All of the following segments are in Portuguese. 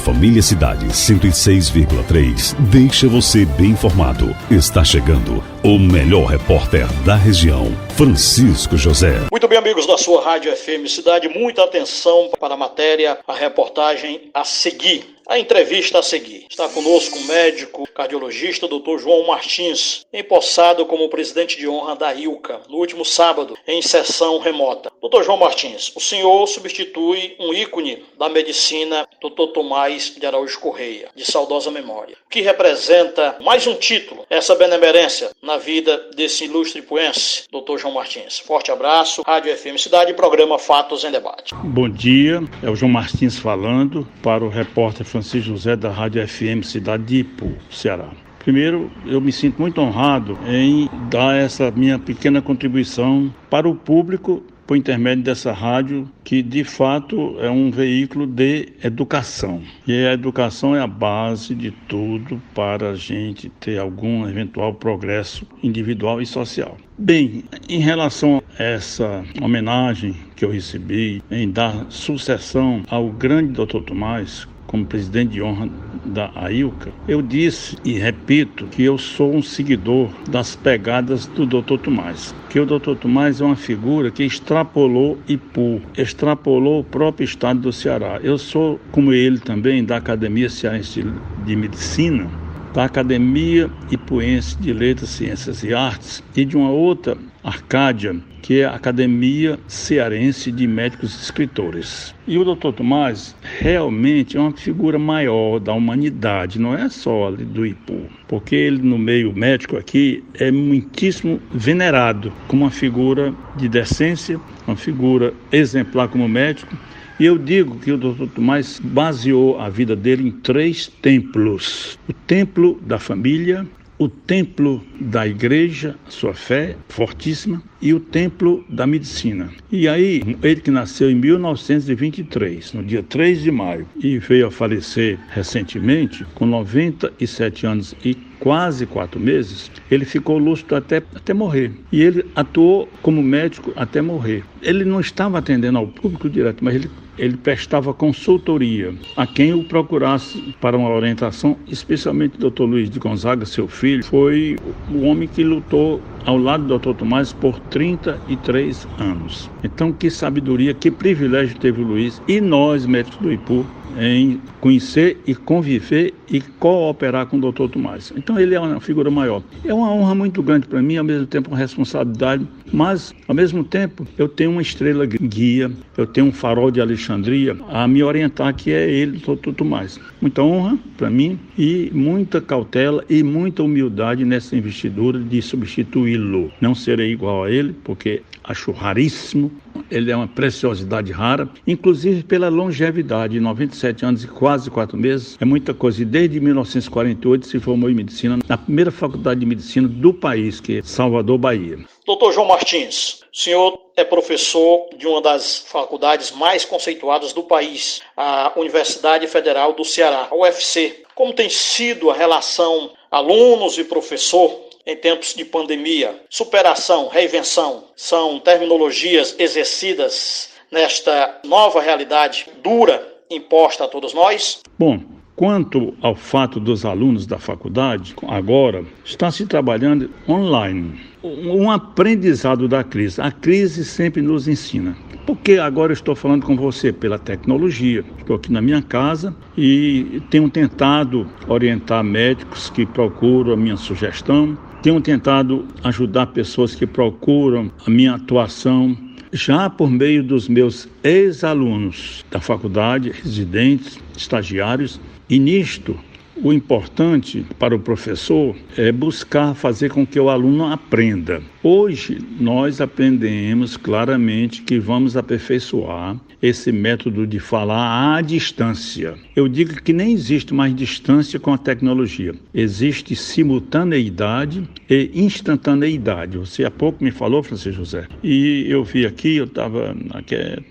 Família Cidade 106,3 deixa você bem informado. Está chegando o melhor repórter da região, Francisco José. Muito bem, amigos da sua Rádio FM Cidade, muita atenção para a matéria, a reportagem a seguir. A entrevista a seguir. Está conosco o médico cardiologista Dr. João Martins, empossado como presidente de honra da ILCA, no último sábado, em sessão remota. Dr. João Martins, o senhor substitui um ícone da medicina, Dr. Tomás de Araújo Correia, de saudosa memória, que representa mais um título, essa benemerência na vida desse ilustre ipuense, Dr. João Martins. Forte abraço, Rádio FM Cidade, programa Fatos em Debate. Bom dia, é o João Martins falando para o repórter Francisco José da Rádio FM Cidade de Ipu, Ceará. Primeiro, eu me sinto muito honrado em dar essa minha pequena contribuição para o público por intermédio dessa rádio, que de fato é um veículo de educação. E a educação é a base de tudo para a gente ter algum eventual progresso individual e social. Bem, em relação a essa homenagem que eu recebi em dar sucessão ao grande Dr. Tomás, como presidente de honra da ILCA, eu disse e repito que eu sou um seguidor das pegadas do Dr. Tomás. Que o Dr. Tomás é uma figura que extrapolou Ipu, extrapolou o próprio estado do Ceará. Eu sou, como ele também, da Academia Cearense de Medicina, da Academia Ipuense de Letras, Ciências e Artes e de uma outra Arcádia, que é a Academia Cearense de Médicos e Escritores. E o Dr. Tomás realmente é uma figura maior da humanidade, não é só ali do Ipu, porque ele no meio médico aqui é muitíssimo venerado como uma figura de decência, uma figura exemplar como médico. E eu digo que o Dr. Tomás baseou a vida dele em 3 templos: o templo da família, o templo da igreja, sua fé fortíssima, e o templo da medicina. E aí, ele que nasceu em 1923, no dia 3 de maio, e veio a falecer recentemente, com 97 anos e quase 4 meses, ele ficou lúcido até morrer. E ele atuou como médico até morrer. Ele não estava atendendo ao público direto, mas ele prestava consultoria a quem o procurasse para uma orientação, especialmente o Dr. Luiz de Gonzaga, seu filho, foi o homem que lutou ao lado do Dr. Tomás por 33 anos. Então, que sabedoria, que privilégio teve o Luiz e nós, médicos do Ipu, em conhecer e conviver e cooperar com o Dr. Tomás. Então ele é uma figura maior. É uma honra muito grande para mim, ao mesmo tempo uma responsabilidade, mas ao mesmo tempo eu tenho uma estrela guia, eu tenho um farol de Alexandria a me orientar, que é ele, o Dr. Tomás. Muita honra para mim e muita cautela e muita humildade nessa investidura de substituí-lo. Não serei igual a ele, porque acho raríssimo. Ele é uma preciosidade rara, inclusive pela longevidade, 97 anos e quase 4 meses, é muita coisa. E desde 1948 se formou em medicina, na primeira faculdade de medicina do país, que é Salvador, Bahia. Dr. João Martins, o senhor é professor de uma das faculdades mais conceituadas do país, a Universidade Federal do Ceará, a UFC. Como tem sido a relação alunos e professor em tempos de pandemia? Superação, reinvenção, são terminologias exercidas nesta nova realidade dura imposta a todos nós? Bom, quanto ao fato dos alunos da faculdade, agora está se trabalhando online. Um aprendizado da crise. A crise sempre nos ensina. Porque agora eu estou falando com você pela tecnologia. Estou aqui na minha casa e tenho tentado orientar médicos que procuram a minha sugestão. Tenho tentado ajudar pessoas que procuram a minha atuação, já por meio dos meus ex-alunos da faculdade, residentes, estagiários. E nisto, o importante para o professor é buscar fazer com que o aluno aprenda. Hoje, nós aprendemos claramente que vamos aperfeiçoar esse método de falar à distância. Eu digo que nem existe mais distância com a tecnologia. Existe simultaneidade e instantaneidade. Você há pouco me falou, Francisco José, e eu vi aqui, eu estava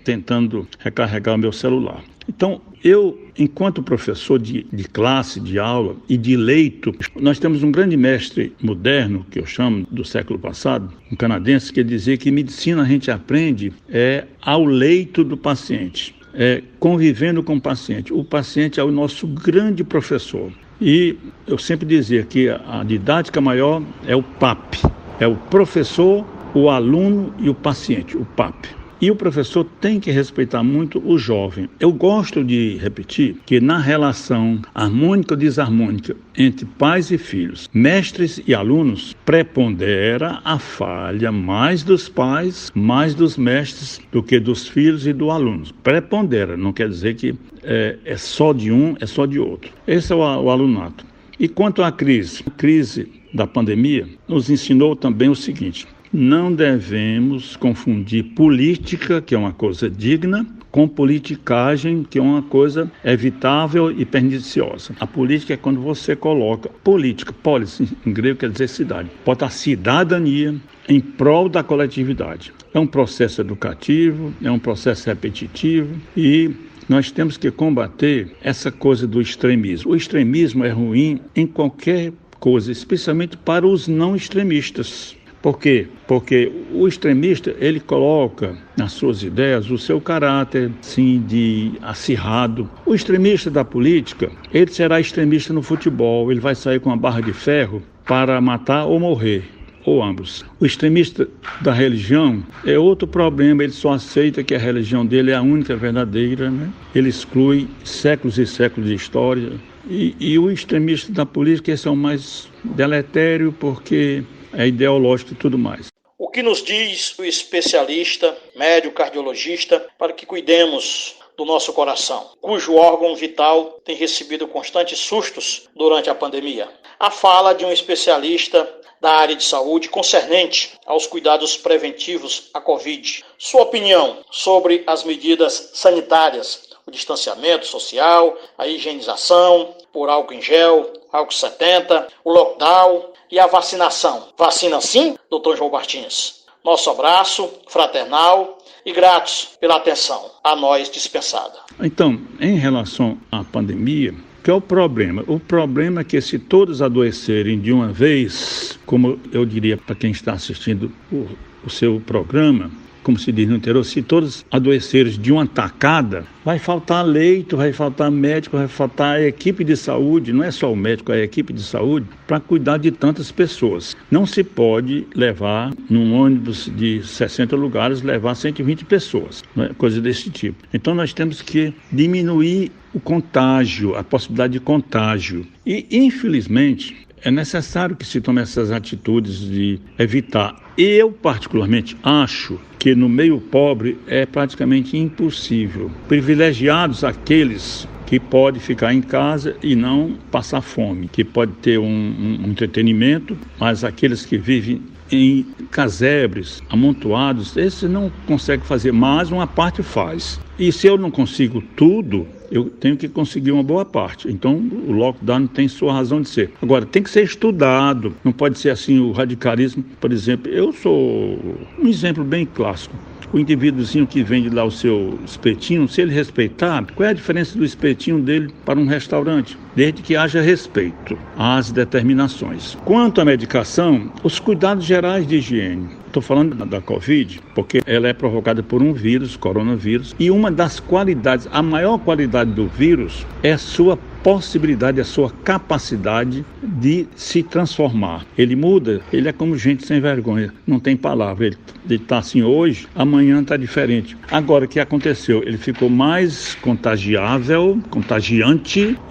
tentando recarregar o meu celular. Então, eu, enquanto professor de classe, de aula e de leito, nós temos um grande mestre moderno, que eu chamo do século passado, um canadense, que dizia que medicina a gente aprende ao leito do paciente. convivendo com o paciente. O paciente é o nosso grande professor. E eu sempre dizia que a didática maior é o PAP. É o professor, o aluno e o paciente, o PAP. E o professor tem que respeitar muito o jovem. Eu gosto de repetir que na relação harmônica ou desarmônica entre pais e filhos, mestres e alunos, prepondera a falha mais dos pais, mais dos mestres do que dos filhos e do aluno. Prepondera, não quer dizer que é só de um, é só de outro. Esse é o alunato. E quanto à crise da pandemia, nos ensinou também o seguinte: não devemos confundir política, que é uma coisa digna, com politicagem, que é uma coisa evitável e perniciosa. A política é quando você coloca política, polis, em grego quer dizer cidade, bota a cidadania em prol da coletividade. É um processo educativo, é um processo repetitivo e nós temos que combater essa coisa do extremismo. O extremismo é ruim em qualquer coisa, especialmente para os não extremistas. Por quê? Porque o extremista, ele coloca nas suas ideias o seu caráter, sim, de acirrado. O extremista da política, ele será extremista no futebol, ele vai sair com uma barra de ferro para matar ou morrer, ou ambos. O extremista da religião é outro problema, ele só aceita que a religião dele é a única verdadeira, né? Ele exclui séculos e séculos de história. E o extremista da política, esse é o mais deletério, porque é ideológico e tudo mais. O que nos diz o especialista, médico cardiologista, para que cuidemos do nosso coração, cujo órgão vital tem recebido constantes sustos durante a pandemia? A fala de um especialista da área de saúde concernente aos cuidados preventivos à Covid. Sua opinião sobre as medidas sanitárias, o distanciamento social, a higienização por álcool em gel, álcool 70, o lockdown e a vacinação. Vacina sim, Dr. João Martins? Nosso abraço fraternal e gratos pela atenção a nós dispensada. Então, em relação à pandemia, que é o problema? O problema é que se todos adoecerem de uma vez, como eu diria para quem está assistindo o seu programa, como se diz no interior, se todos adoecerem de uma tacada, vai faltar leito, vai faltar médico, vai faltar a equipe de saúde, não é só o médico, é a equipe de saúde, para cuidar de tantas pessoas. Não se pode levar, num ônibus de 60 lugares, levar 120 pessoas, não é? Coisa desse tipo. Então nós temos que diminuir o contágio, a possibilidade de contágio. E, infelizmente, é necessário que se tome essas atitudes de evitar. Eu, particularmente, acho que no meio pobre é praticamente impossível. Privilegiados aqueles que podem ficar em casa e não passar fome, que pode ter um entretenimento, mas aqueles que vivem em casebres, amontoados, esses não conseguem fazer, mas uma parte faz. E se eu não consigo tudo, eu tenho que conseguir uma boa parte. Então, o lockdown tem sua razão de ser. Agora, tem que ser estudado. Não pode ser assim o radicalismo. Por exemplo, eu sou um exemplo bem clássico. O indivíduozinho que vende lá o seu espetinho, se ele respeitar, qual é a diferença do espetinho dele para um restaurante? Desde que haja respeito às determinações. Quanto à medicação, os cuidados gerais de higiene. Estou falando da Covid, porque ela é provocada por um vírus, coronavírus, e uma das qualidades, a maior qualidade do vírus é a sua possibilidade, a sua capacidade de se transformar. Ele muda, ele é como gente sem vergonha, não tem palavra. Ele está assim hoje, amanhã está diferente. Agora, o que aconteceu? Ele ficou mais contagiante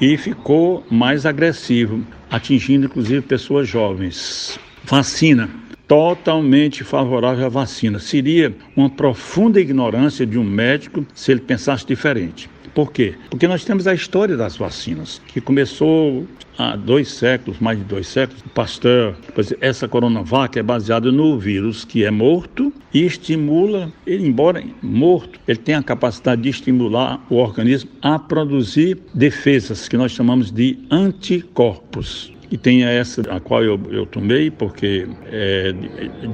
e ficou mais agressivo, atingindo inclusive pessoas jovens. Vacina. Totalmente favorável à vacina. Seria uma profunda ignorância de um médico se ele pensasse diferente. Por quê? Porque nós temos a história das vacinas, que começou há 2 séculos, mais de 2 séculos. O Pasteur, essa Coronavac é baseada no vírus que é morto e estimula, ele, embora morto, ele tem a capacidade de estimular o organismo a produzir defesas, que nós chamamos de anticorpos. E tem essa, a qual eu tomei, porque é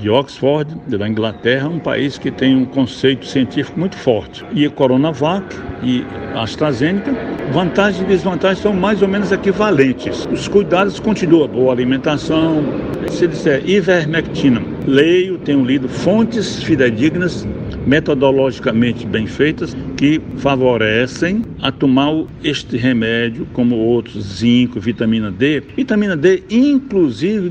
de Oxford, da Inglaterra, um país que tem um conceito científico muito forte. E a Coronavac e a AstraZeneca, vantagens e desvantagens são mais ou menos equivalentes. Os cuidados continuam, boa alimentação. Se disser ivermectina, tenho lido fontes fidedignas metodologicamente bem feitas, que favorecem a tomar este remédio, como outros, zinco, vitamina D, inclusive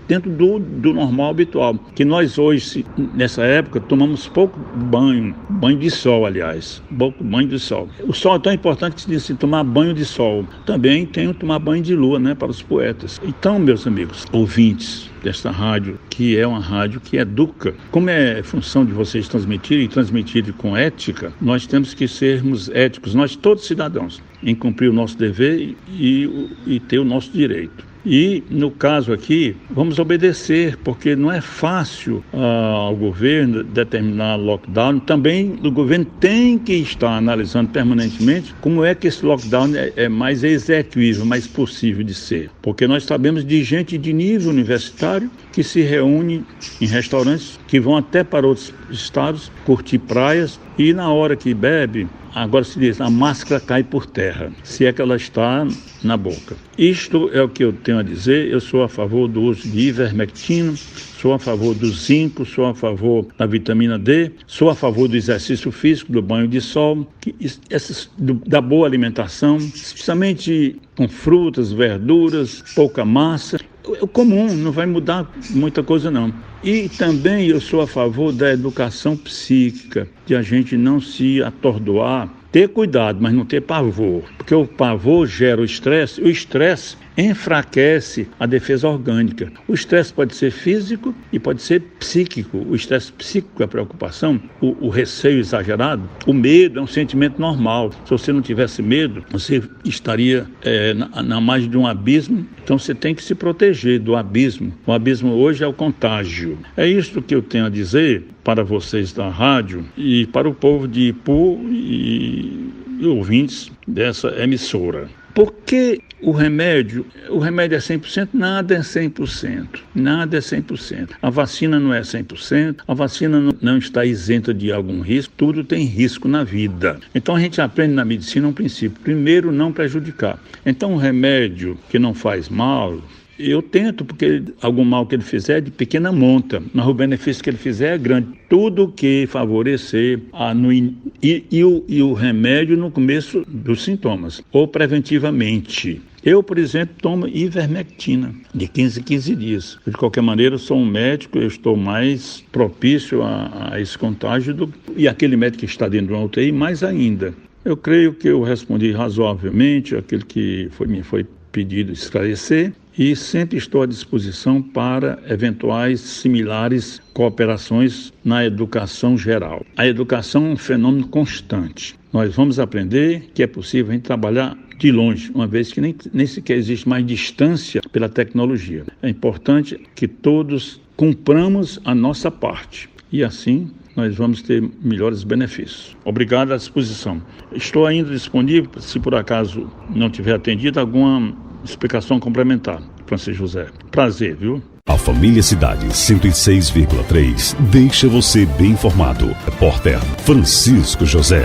dentro do normal habitual, que nós hoje, nessa época, tomamos pouco banho de sol, aliás, pouco banho de sol. O sol é tão importante que se diz assim, tomar banho de sol. Também tem o tomar banho de lua, né, para os poetas. Então, meus amigos, ouvintes desta rádio, que é uma rádio que educa, como é função de vocês transmitirem com ética, nós temos que sermos éticos, nós todos cidadãos, em cumprir o nosso dever e ter o nosso direito. E, no caso aqui, vamos obedecer, porque não é fácil ao governo determinar lockdown. Também o governo tem que estar analisando permanentemente como é que esse lockdown é mais execuível, mais possível de ser. Porque nós sabemos de gente de nível universitário que se reúne em restaurantes, que vão até para outros estados, curtir praias, e na hora que bebe, agora se diz, a máscara cai por terra, se é que ela está na boca. Isto é o que eu tenho a dizer. Eu sou a favor do uso de ivermectina, sou a favor do zinco, sou a favor da vitamina D, sou a favor do exercício físico, do banho de sol, da boa alimentação, especialmente com frutas, verduras, pouca massa. O comum, não vai mudar muita coisa não. E também eu sou a favor da educação psíquica, de a gente não se atordoar, ter cuidado, mas não ter pavor, porque o pavor gera o estresse enfraquece a defesa orgânica. O estresse pode ser físico e pode ser psíquico. O estresse psíquico, a preocupação, o receio exagerado, o medo é um sentimento normal. Se você não tivesse medo, você estaria na margem de um abismo. Então você tem que se proteger do abismo. O abismo hoje é o contágio. É isso que eu tenho a dizer para vocês da rádio e para o povo de Ipu e ouvintes dessa emissora. Por que o remédio é 100%? Nada é 100%. Nada é 100%. A vacina não é 100%. A vacina não está isenta de algum risco. Tudo tem risco na vida. Então a gente aprende na medicina um princípio. Primeiro, não prejudicar. Então o remédio que não faz mal, eu tento, porque algum mal que ele fizer é de pequena monta, mas o benefício que ele fizer é grande. Tudo que favorecer o remédio no começo dos sintomas, ou preventivamente. Eu, por exemplo, tomo ivermectina de 15 em 15 dias. De qualquer maneira, eu sou um médico, eu estou mais propício a esse contágio e aquele médico que está dentro de uma UTI, mais ainda. Eu creio que eu respondi razoavelmente aquilo que me foi pedido esclarecer. E sempre estou à disposição para eventuais similares cooperações na educação geral. A educação é um fenômeno constante. Nós vamos aprender que é possível a gente trabalhar de longe, uma vez que nem sequer existe mais distância pela tecnologia. É importante que todos cumpramos a nossa parte e assim nós vamos ter melhores benefícios. Obrigado à disposição. Estou ainda disponível, se por acaso não tiver atendido, alguma explicação complementar. Francisco José. Prazer, viu? A Família Cidade 106,3 deixa você bem informado. Repórter Francisco José.